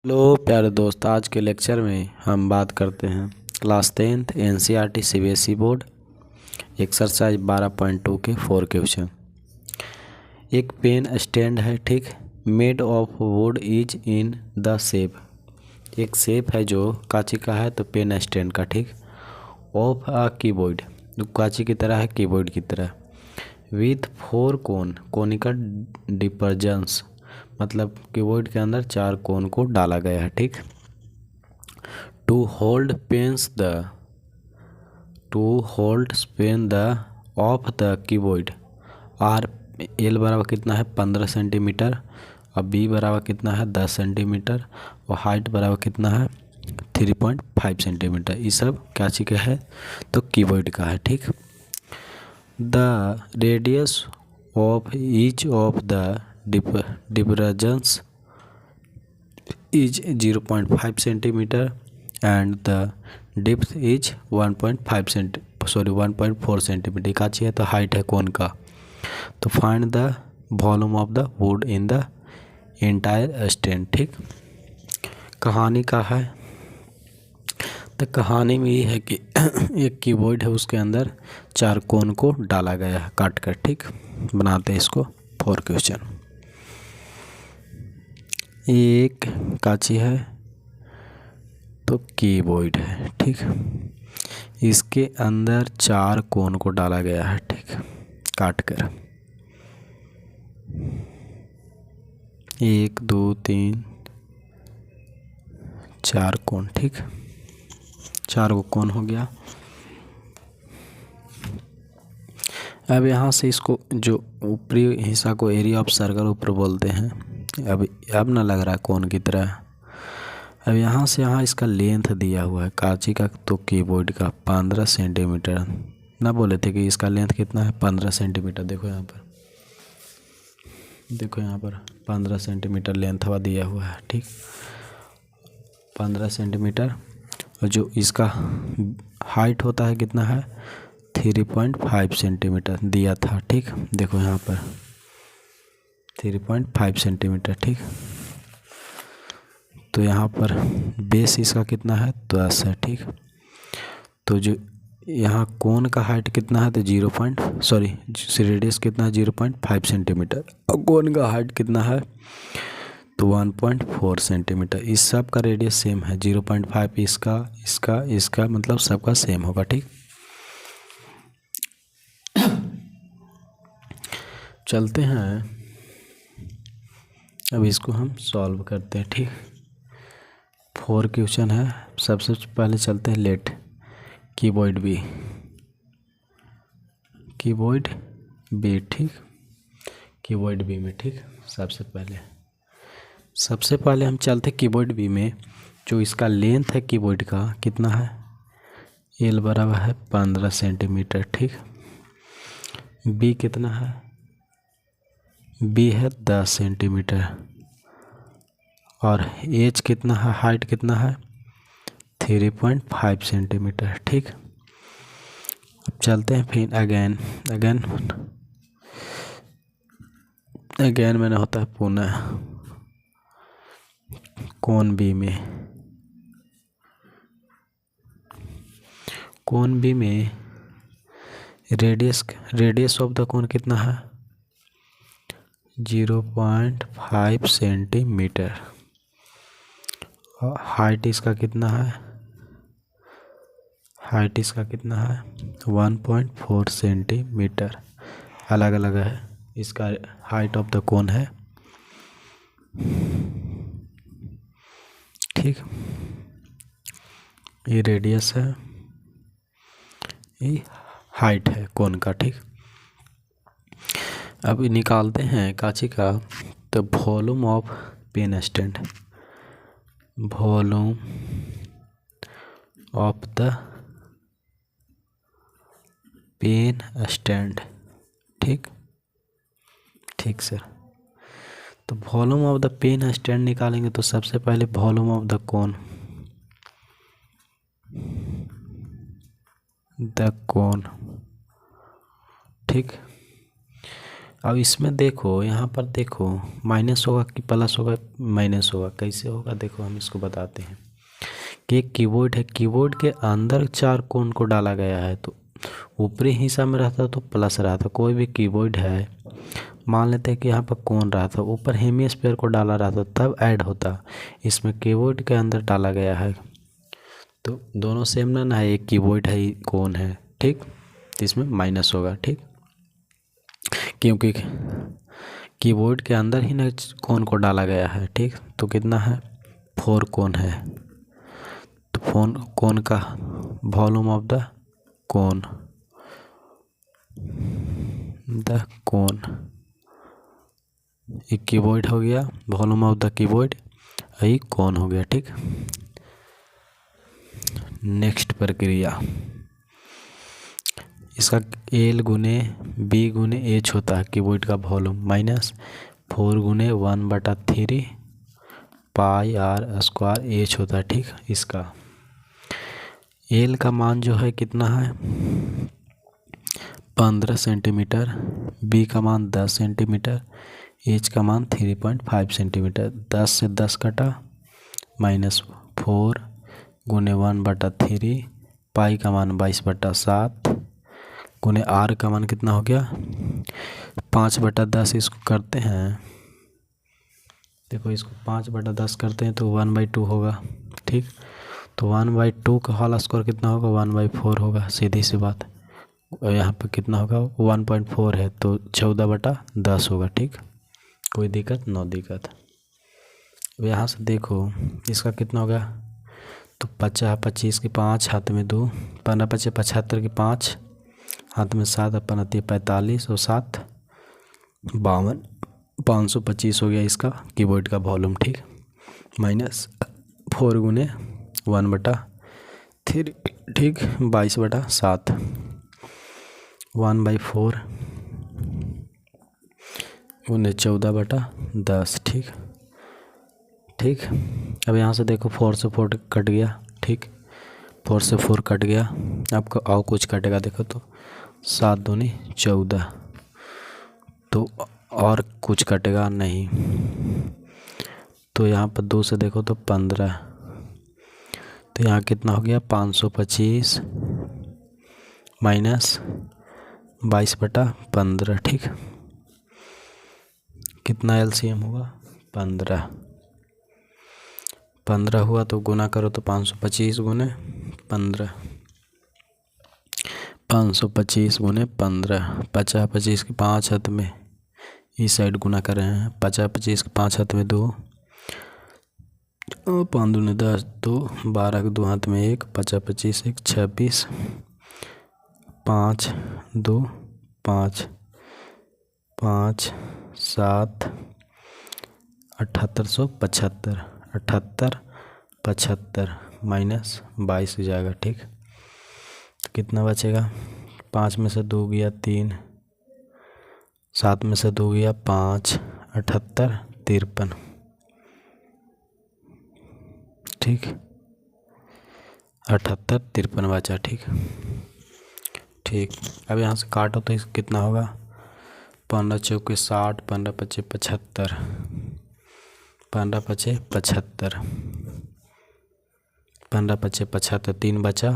Hello प्यारे दोस्त, आज के लेक्चर में हम बात करते हैं class 10th NCERT CBSE board exercise 12.2 के 4 क्वेश्चन। एक पेन स्टैंड है, ठीक, made of would is in the shape. एक शेप है जो कांची का है, तो पेन स्टैंड का, ठीक। ऑफ अ कीबोर्ड, जो कांची की तरह है, कीबोर्ड की तरह। विथ 4 कोन, कोनिकल डिपर्जन्स, मतलब कीबोर्ड के अंदर 4 कोन को डाला गया है, ठीक। To hold pen the of the keyboard R, L बराबर कितना है 15 सेंटीमीटर, और बी बराबर कितना है 10 सेंटीमीटर, और हाइट बराबर कितना है 3.5 सेंटीमीटर। ये सब क्या चीज़ का है, तो कीबोर्ड का है, ठीक। The radius of each of the depressions is 0.5 centimetre and the depth is 1.4 centimetre. का चाहिए, तो हाइट है कौन का, तो find the volume of the wood in the entire stand, ठीक। कहानी का है, तो कहानी में ये है कि एक कीबोर्ड है, उसके अंदर 4 कोन को डाला गया है काट कर, ठीक। बनाते हैं इसको 4 क्वेश्चन। एक कांची है, तो कीबोर्ड है, ठीक। इसके अंदर 4 कोन को डाला गया है, ठीक, काट कर। 1 2 3 4 कोन, ठीक, 4 को कोन हो गया। अब यहाँ से इसको जो ऊपरी हिस्सा को एरिया ऑफ सर्कल ऊपर बोलते हैं। अब ना लग रहा है कोन की तरह। अब यहाँ से यहाँ इसका लेंथ दिया हुआ है कांची का, तो कीबोर्ड का 15 सेंटीमीटर ना बोले थे कि इसका लेंथ कितना है 15 सेंटीमीटर। देखो यहाँ पर 15 सेंटीमीटर लेंथ हवा दिया हुआ है, ठीक, 15 सेंटीमीटर। और जो इसका हाइट होता है कितना है 3.5 सेंटीमीटर दिया था, ठीक। देखो यहाँ पर 3.5 सेंटीमीटर, ठीक। तो यहाँ पर बेस इसका कितना है 10 है, ठीक। तो जो यहाँ कोन का हाइट कितना है, तो रेडियस कितना है 0.5 सेंटीमीटर, और कोन का हाइट कितना है तो 1.4 सेंटीमीटर। इस सब का रेडियस सेम है, 0.5 इसका मतलब सबका सेम होगा, ठीक। चलते हैं, अब इसको हम सॉल्व करते हैं, ठीक। 4 क्वेश्चन है। सबसे पहले चलते हैं लेट कीबोर्ड बी, ठीक, कीबोर्ड बी में, ठीक। सबसे पहले हम चलते कीबोर्ड बी में। जो इसका लेंथ है कीबोर्ड का कितना है, एल बराबर है 15 सेंटीमीटर, ठीक। बी कितना है, बी है 10 सेंटीमीटर, और एच कितना है, हाइट कितना है 3.5 सेंटीमीटर, ठीक। अब चलते हैं फिर अगेन मैंने होता है पुनः कोन बी में रेडियस ऑफ द कोन कितना है 0.5 सेंटीमीटर, और हाइट इसका कितना है 1.4 सेंटीमीटर। अलग अलग है, इसका हाइट ऑफ द कोन है, ठीक। ये रेडियस है, ये हाइट है कोन का, ठीक। अब निकालते हैं कांची का, तो volume of pen stand, volume of the pen stand, ठीक सर। तो volume of the pen stand निकालेंगे, तो सबसे पहले वॉल्यूम ऑफ द कोन, ठीक। अब इसमें देखो, यहाँ पर देखो माइनस होगा कि प्लस होगा, माइनस होगा। कैसे होगा देखो, हम इसको बताते हैं कि एक कीबोर्ड है, कीबोर्ड के अंदर 4 कोण को डाला गया है, तो ऊपरी हिस्सा में रहता तो प्लस रहता। कोई भी कीबोर्ड है, मान लेते हैं कि यहाँ पर कोण रहा था, ऊपर हेमिस्फीयर को डाला रहता तब ऐड होता। इसमें कीबोर्ड के अंदर डाला गया है तो दोनों सेम ना है, एक कीबोर्ड है कोण है, ठीक, तो इसमें माइनस होगा, ठीक, क्योंकि कीबोर्ड के अंदर ही ना कोण को डाला गया है, ठीक। तो कितना है, 4 कोण है। तो कोण का वॉल्यूम ऑफ द कोण, एक कीबोर्ड हो गया, वॉल्यूम ऑफ द कीबोर्ड, यही कोण हो गया, ठीक। नेक्स्ट प्रक्रिया, इसका एल गुने बी गुने एच होता है कीबोर्ड का वॉल्यूम, माइनस 4 गुने 1/3 पाई आर स्क्वायर एच होता है, ठीक। इसका एल का मान जो है कितना है, 15 सेंटीमीटर, बी का मान 10 सेंटीमीटर, एच का मान 3.5 सेंटीमीटर। 10 से 10 कटा, माइनस 4 गुने 1/3 पाई का मान 22/7 गुने आर का मान कितना हो गया, 5/10। इसको करते हैं, देखो इसको 5/10 करते हैं तो 1/2 होगा, ठीक। तो 1/2 का होल स्क्वायर कितना होगा, 1/4 होगा, सीधी सी बात। और यहाँ पे कितना होगा, 1.4 है तो 14/10 होगा, ठीक। कोई दिक्कत, नो दिक्कत। अब यहाँ से देखो इसका कितना होगा, तो 50 25 की 5 हाथ में 2, 15 25 75 की 5 हाथ में 7, 15 45 और 7 52, 525 हो गया इसका कीबोर्ड का वॉल्यूम, ठीक। माइनस 4 गुने 1/3, ठीक, 22/7, 1/4 गुने 14/10, ठीक, ठीक। अब यहाँ से देखो 4 से 4 कट गया, ठीक, 4 से 4 कट गया। आपको और कुछ कटेगा, देखो तो 7 दूनी 14, तो और कुछ कटेगा नहीं। तो यहाँ पर 2 से देखो तो 15, तो यहाँ कितना हो गया, 525 माइनस 22/15, ठीक। कितना एलसीएम होगा, 15 हुआ तो गुना करो तो 525 गुने 15, 525 गुने 15, 50 25 की 5 हाथ में इस साइड गुना कर रहे हैं, 50 25 की 5 हाथ में 2, 5 दूनी 10, 2 12 के 2 हाथ में 1, 50 25 1 26, 5 2 5 5 7 7875, 78 75 माइनस 22 हो जाएगा, ठीक। तो कितना बचेगा, 5 में से 2 गया 3, 7 में से 2 गया 5, 78 53, ठीक, 78 53 बचा, ठीक, ठीक। अब यहाँ से काटो तो कितना होगा, 15 चौके 60, 15 पचे 75, 15 पचे 75, 15 पचे 75, 3 बचा,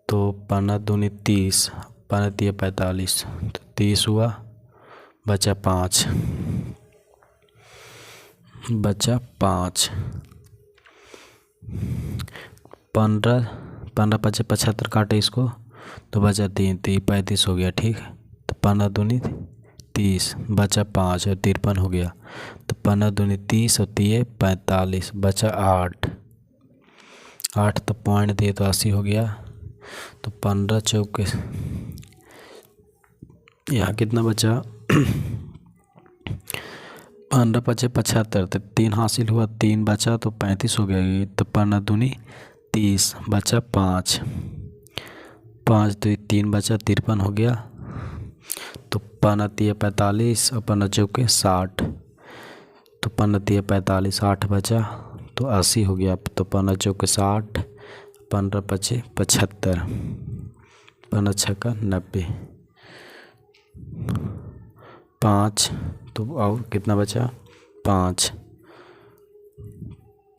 तो 15 दूनी 30, 15 तिया 45, तो 30 हुआ, बचा 5, बचा 5, 15 पचे 75 काटे इसको तो बचा 3, 35 हो गया, ठीक। तो 15 दूनी 30, बचा 5 और 53 हो गया, तो 15 दूनी 30 और 3 45, बचा 8 तो पॉइंट दिए तो 80 हो गया। तो 15 चौके यहाँ कितना बचा, 15 पचे 75, तो 3 हासिल हुआ, 3 बचा तो 35 हो गया। तो 15 दूनी 30, बचा 5, 5 तो 3 बचा 53 हो गया। तो 15 तिया 45 और 15 चौके 60, तो 15 तिया 45, 8 बचा तो 80 हो गया। तो 15 चौके 60, 15 पचे 75, 15 छक्का 90। 5 तो और कितना बचा 5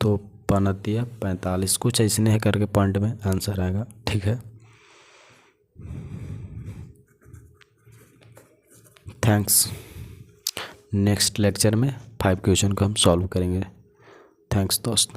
तो 5 45 कुछ ऐसने है करके पॉइंट में आंसर आएगा। ठीक है, थैंक्स। नेक्स्ट लेक्चर में 5 क्वेश्चन को हम सॉल्व करेंगे। थैंक्स दोस्त।